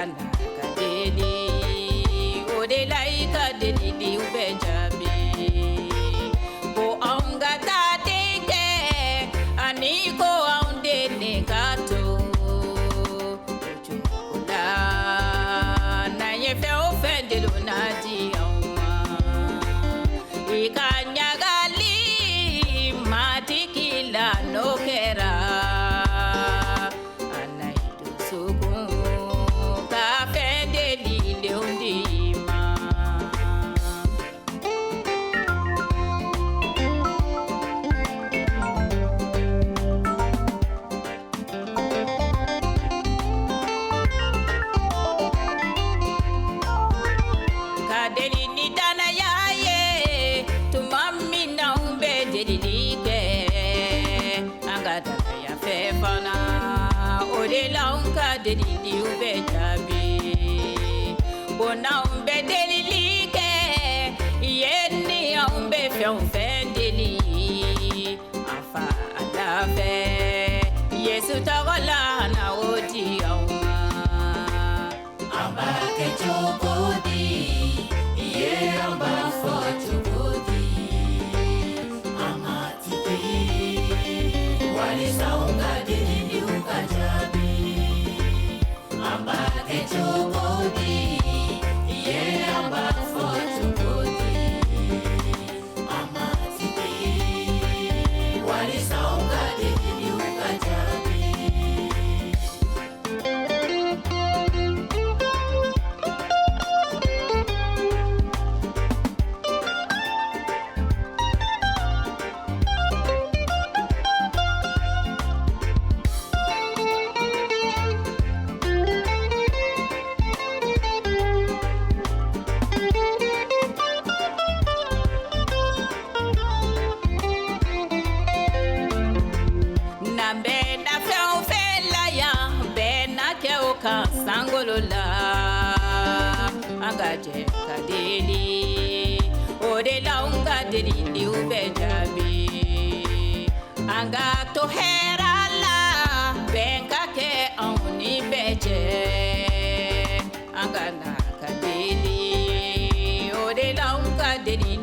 Angana kadeli odelai kadeli ubejabi bo anga tatike aniko aunde negato chukula na yefe ofendelo nadi auma ikanyagali matikila nokera Deli ubejabi bona umbe delilike yeni umbe fendeli afa alafe Yesu tagola na odi auma amba ke chokodi ye amba fo chokodi amatike wali saunga deli ukajabi amba ke chokodi ye amba fo chokodi amatike wali saunga deli ukajabi Sangolola angaje kadeli odela unga deli ubejabi anga to herala benga ke oni beje anga na kadeli odela unga deli